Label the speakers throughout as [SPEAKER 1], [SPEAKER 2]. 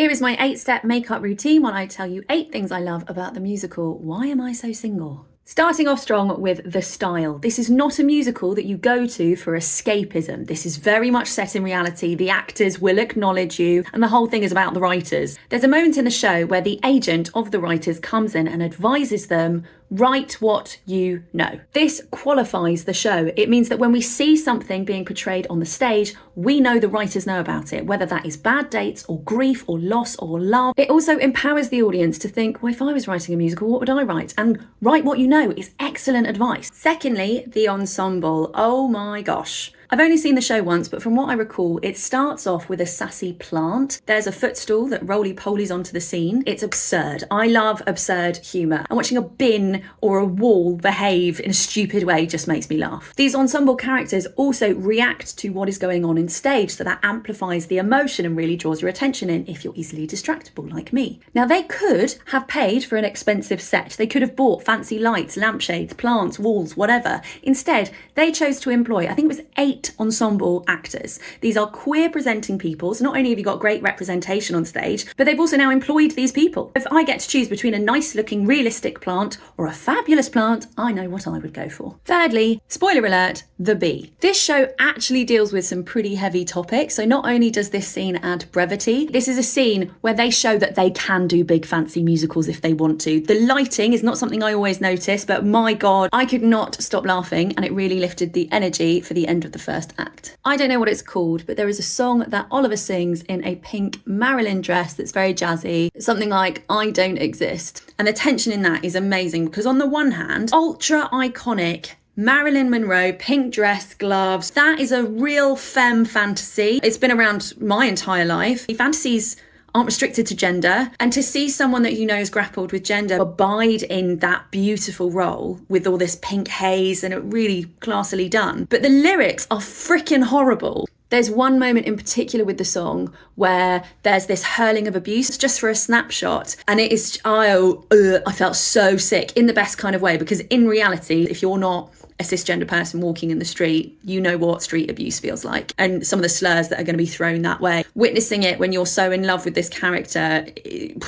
[SPEAKER 1] Here is my 8-step makeup routine while I tell you 8 things I love about the musical Why Am I So Single? Starting off strong with the style. This is not a musical that you go to for escapism. This is very much set in reality. The actors will acknowledge you, and the whole thing is about the writers. There's a moment in the show where the agent of the writers comes in and advises them, write what you know. This qualifies the show. It means that when we see something being portrayed on the stage, we know the writers know about it, whether that is bad dates or grief or loss or love. It also empowers the audience to think, well, if I was writing a musical, what would I write? And write what you know is excellent advice. Secondly, the ensemble. Oh my gosh. I've only seen the show once, but from what I recall, it starts off with a sassy plant. There's a footstool that roly-polies onto the scene. It's absurd. I love absurd humour. And watching a bin or a wall behave in a stupid way just makes me laugh. These ensemble characters also react to what is going on in stage, so that amplifies the emotion and really draws your attention in if you're easily distractible like me. Now, they could have paid for an expensive set. They could have bought fancy lights, lampshades, plants, walls, whatever. Instead, they chose to employ, I think it was 8 ensemble actors. These are queer presenting people, so not only have you got great representation on stage, but they've also now employed these people. If I get to choose between a nice looking realistic plant or a fabulous plant, I know what I would go for. Thirdly, spoiler alert, the bee. This show actually deals with some pretty heavy topics, so not only does this scene add brevity, this is a scene where they show that they can do big fancy musicals if they want to. The lighting is not something I always notice, but my God, I could not stop laughing, and it really lifted the energy for the end of the first act. I don't know what it's called, but there is a song that Oliver sings in a pink Marilyn dress that's very jazzy. It's something like, I Don't Exist. And the tension in that is amazing because on the one hand, ultra iconic Marilyn Monroe, pink dress, gloves. That is a real femme fantasy. It's been around my entire life. Fantasies aren't restricted to gender, and to see someone that you know has grappled with gender abide in that beautiful role with all this pink haze and it really classily done. But the lyrics are freaking horrible. There's one moment in particular with the song where there's this hurling of abuse just for a snapshot, and it is, I felt so sick in the best kind of way, because in reality, if you're not a cisgender person walking in the street, you know what street abuse feels like, and some of the slurs that are going to be thrown that way. Witnessing it when you're so in love with this character, it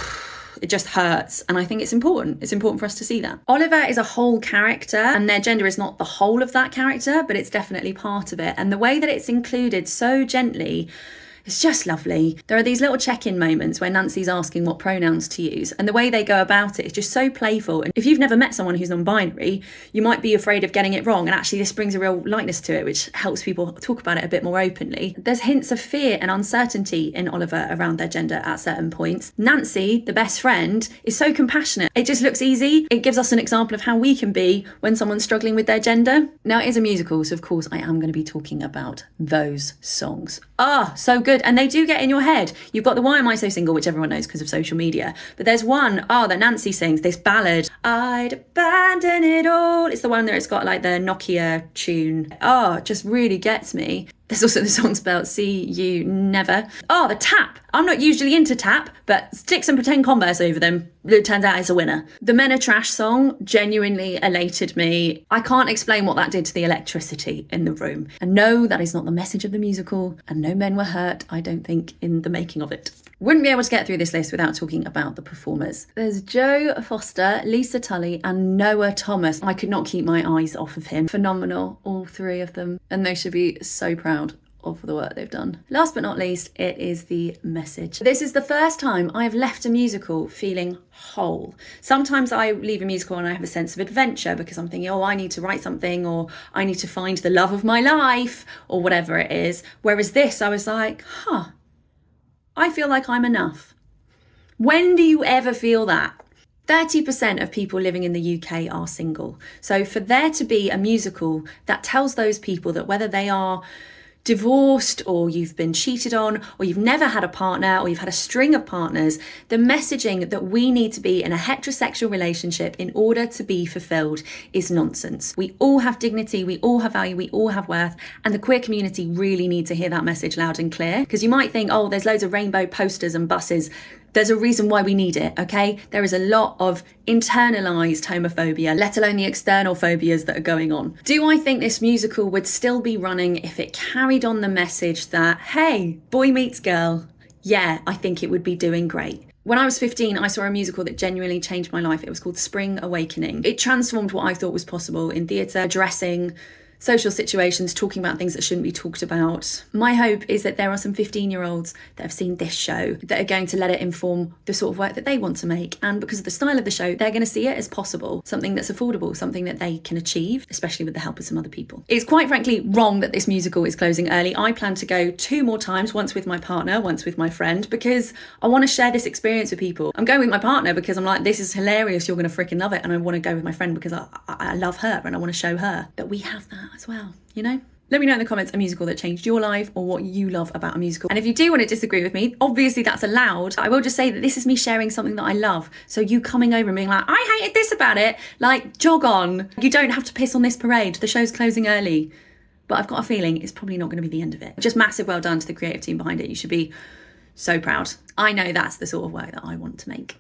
[SPEAKER 1] just hurts, and I think it's important. It's important for us to see that. Oliver is a whole character, and their gender is not the whole of that character, but it's definitely part of it. And the way that it's included so gently, it's just lovely. There are these little check-in moments where Nancy's asking what pronouns to use, and the way they go about it is just so playful. And if you've never met someone who's non-binary, you might be afraid of getting it wrong, and actually this brings a real lightness to it, which helps people talk about it a bit more openly. There's hints of fear and uncertainty in Oliver around their gender at certain points. Nancy, the best friend, is so compassionate. It just looks easy. It gives us an example of how we can be when someone's struggling with their gender. Now, it is a musical, so of course I am going to be talking about those songs. So good. And they do get in your head. You've got the Why Am I So Single, which everyone knows because of social media. But there's one, that Nancy sings, this ballad, I'd abandon it all. It's the one that it's got like the Nokia tune. It just really gets me. There's also the song spelled see you never. The tap. I'm not usually into tap, but stick some pretend Converse over them. It turns out it's a winner. The Men Are Trash song genuinely elated me. I can't explain what that did to the electricity in the room. And no, that is not the message of the musical. And no men were hurt, I don't think, in the making of it. Wouldn't be able to get through this list without talking about the performers. There's Joe Foster, Lisa Tully, and Noah Thomas. I could not keep my eyes off of him. Phenomenal, all 3 of them. And they should be so proud of the work they've done. Last but not least, it is the message. This is the first time I have left a musical feeling whole. Sometimes I leave a musical and I have a sense of adventure because I'm thinking, I need to write something, or I need to find the love of my life, or whatever it is. Whereas this, I was like, I feel like I'm enough. When do you ever feel that? 30% of people living in the UK are single. So for there to be a musical that tells those people that whether they are divorced or you've been cheated on or you've never had a partner or you've had a string of partners, the messaging that we need to be in a heterosexual relationship in order to be fulfilled is nonsense. We all have dignity, we all have value, we all have worth, and the queer community really need to hear that message loud and clear. Because you might think, there's loads of rainbow posters and buses. There's a reason why we need it, okay? There is a lot of internalised homophobia, let alone the external phobias that are going on. Do I think this musical would still be running if it carried on the message that, hey, boy meets girl, yeah, I think it would be doing great. When I was 15, I saw a musical that genuinely changed my life. It was called Spring Awakening. It transformed what I thought was possible in theatre, addressing social situations, talking about things that shouldn't be talked about. My hope is that there are some 15-year-olds that have seen this show that are going to let it inform the sort of work that they want to make. And because of the style of the show, they're going to see it as possible, something that's affordable, something that they can achieve, especially with the help of some other people. It's quite frankly wrong that this musical is closing early. I plan to go 2 more times, once with my partner, once with my friend, because I want to share this experience with people. I'm going with my partner because I'm like, this is hilarious, you're going to freaking love it. And I want to go with my friend because I love her and I want to show her that we have that as well, you know? Let me know in the comments a musical that changed your life or what you love about a musical. And if you do want to disagree with me, obviously that's allowed. I will just say that this is me sharing something that I love. So you coming over and being like, I hated this about it, like, jog on. You don't have to piss on this parade. The show's closing early. But I've got a feeling it's probably not going to be the end of it. Just massive well done to the creative team behind it. You should be so proud. I know that's the sort of work that I want to make.